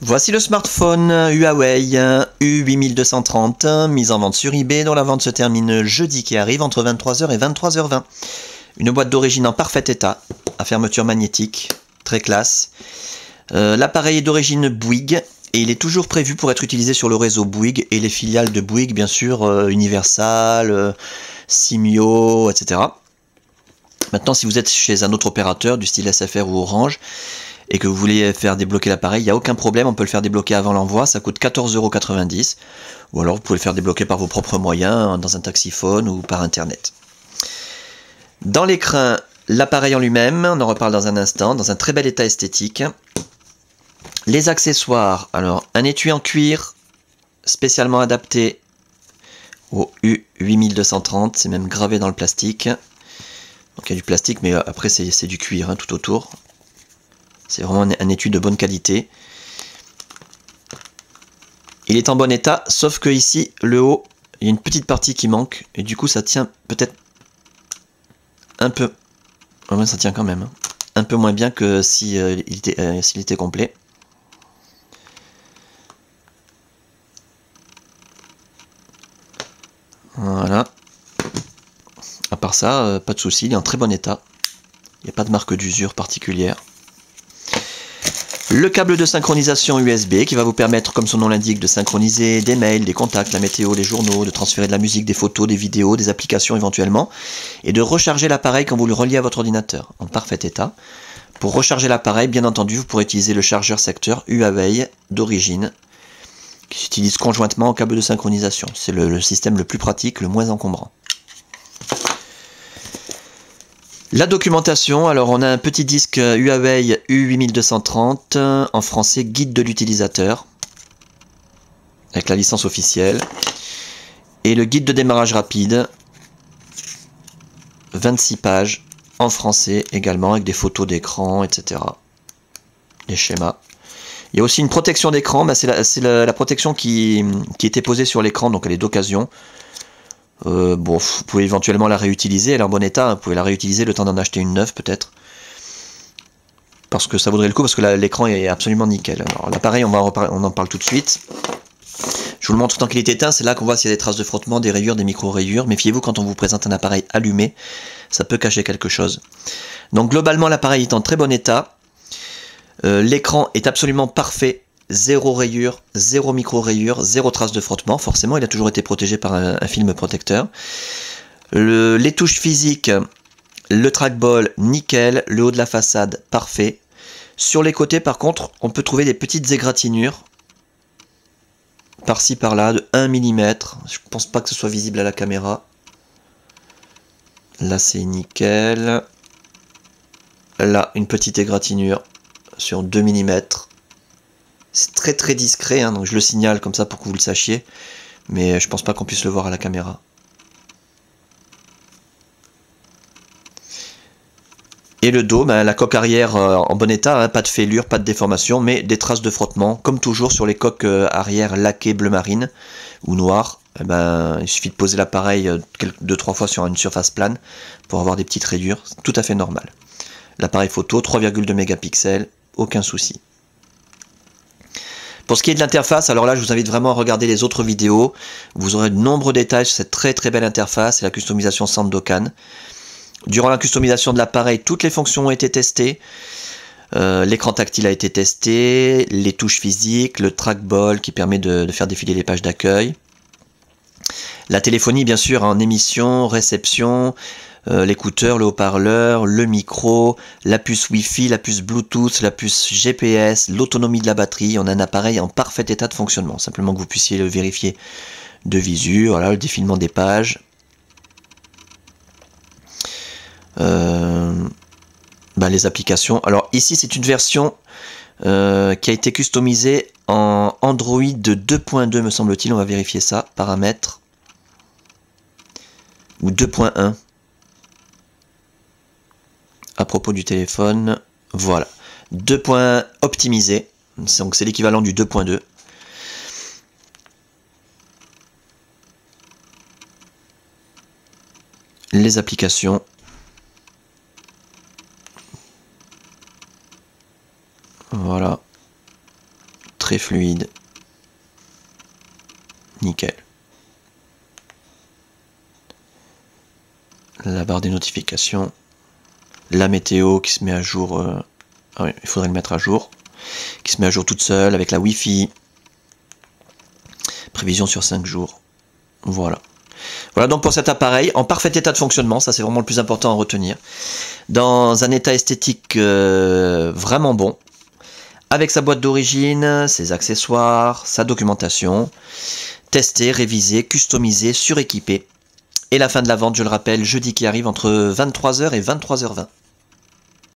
Voici le smartphone Huawei U8230, mis en vente sur eBay, dont la vente se termine jeudi qui arrive entre 23h et 23h20. Une boîte d'origine en parfait état, à fermeture magnétique, très classe. L'appareil est d'origine Bouygues et il est toujours prévu pour être utilisé sur le réseau Bouygues et les filiales de Bouygues, bien sûr, Universal, Simio, etc. Maintenant, si vous êtes chez un autre opérateur du style SFR ou Orange, et que vous voulez faire débloquer l'appareil, il n'y a aucun problème, on peut le faire débloquer avant l'envoi, ça coûte 14,90 €, ou alors vous pouvez le faire débloquer par vos propres moyens, dans un taxiphone ou par internet. Dans l'écran, l'appareil en lui-même, on en reparle dans un instant, dans un très bel état esthétique. Les accessoires, alors un étui en cuir, spécialement adapté au U8230, c'est même gravé dans le plastique. Donc il y a du plastique, mais après c'est du cuir hein, tout autour. C'est vraiment un étui de bonne qualité. Il est en bon état, sauf que ici, le haut, il y a une petite partie qui manque. Et du coup, ça tient peut-être un peu... Ouais, ça tient quand même. Hein, un peu moins bien que s'il était complet. Voilà. À part ça, pas de souci, il est en très bon état. Il n'y a pas de marque d'usure particulière. Le câble de synchronisation USB qui va vous permettre, comme son nom l'indique, de synchroniser des mails, des contacts, la météo, les journaux, de transférer de la musique, des photos, des vidéos, des applications éventuellement, et de recharger l'appareil quand vous le reliez à votre ordinateur, en parfait état. Pour recharger l'appareil, bien entendu, vous pourrez utiliser le chargeur secteur Huawei d'origine, qui s'utilise conjointement au câble de synchronisation. C'est le système le plus pratique, le moins encombrant. La documentation, alors on a un petit disque Huawei U8230, en français guide de l'utilisateur, avec la licence officielle, et le guide de démarrage rapide, 26 pages, en français également, avec des photos d'écran, etc. Les schémas. Il y a aussi une protection d'écran, bah c'est la protection qui était posée sur l'écran, donc elle est d'occasion. Bon, vous pouvez éventuellement la réutiliser, elle est en bon état, hein, vous pouvez la réutiliser le temps d'en acheter une neuve peut-être. Parce que ça vaudrait le coup, parce que l'écran est absolument nickel. Alors l'appareil, on en parle tout de suite. Je vous le montre tant qu'il est éteint, c'est là qu'on voit s'il y a des traces de frottement, des rayures, des micro-rayures. Méfiez-vous quand on vous présente un appareil allumé, ça peut cacher quelque chose. Donc globalement, l'appareil est en très bon état. L'écran est absolument parfait. Zéro rayure, zéro micro-rayure, zéro trace de frottement. Forcément, il a toujours été protégé par un film protecteur. Les touches physiques, le trackball, nickel. Le haut de la façade, parfait. Sur les côtés, par contre, on peut trouver des petites égratignures. Par-ci, par-là, de 1 mm. Je ne pense pas que ce soit visible à la caméra. Là, c'est nickel. Là, une petite égratignure sur 2 mm. C'est très très discret, hein, donc je le signale comme ça pour que vous le sachiez, mais je pense pas qu'on puisse le voir à la caméra. Et le dos, ben, la coque arrière en bon état, hein, pas de fêlure, pas de déformation, mais des traces de frottement, comme toujours sur les coques arrière laquées bleu marine ou noir. Eh ben, il suffit de poser l'appareil 2-3 fois sur une surface plane pour avoir des petites rayures, c'est tout à fait normal. L'appareil photo, 3,2 mégapixels, aucun souci. Pour ce qui est de l'interface, alors là je vous invite vraiment à regarder les autres vidéos, vous aurez de nombreux détails sur cette très très belle interface et la customisation Sandokan. Durant la customisation de l'appareil, toutes les fonctions ont été testées, l'écran tactile a été testé, les touches physiques, le trackball qui permet de faire défiler les pages d'accueil, la téléphonie bien sûr en émission, réception, l'écouteur, le haut-parleur, le micro, la puce Wi-Fi, la puce Bluetooth, la puce GPS, l'autonomie de la batterie. On a un appareil en parfait état de fonctionnement. Simplement que vous puissiez le vérifier de visu. Voilà, le défilement des pages. Les applications. Alors ici, c'est une version qui a été customisée en Android 2.2, me semble-t-il. On va vérifier ça. Paramètres. Ou 2.1. À propos du téléphone, voilà, 2 points optimisés, donc c'est l'équivalent du 2.2. Les applications, voilà, très très fluide. Nickel. La barre des notifications. La météo qui se met à jour. Ah oui, il faudrait le mettre à jour. Qui se met à jour toute seule avec la Wi-Fi. Prévision sur 5 jours. Voilà. Voilà donc pour cet appareil, en parfait état de fonctionnement, ça c'est vraiment le plus important à retenir. Dans un état esthétique vraiment bon. Avec sa boîte d'origine, ses accessoires, sa documentation. Testé, révisé, customisé, suréquipé. Et la fin de la vente, je le rappelle, jeudi qui arrive entre 23h et 23h20.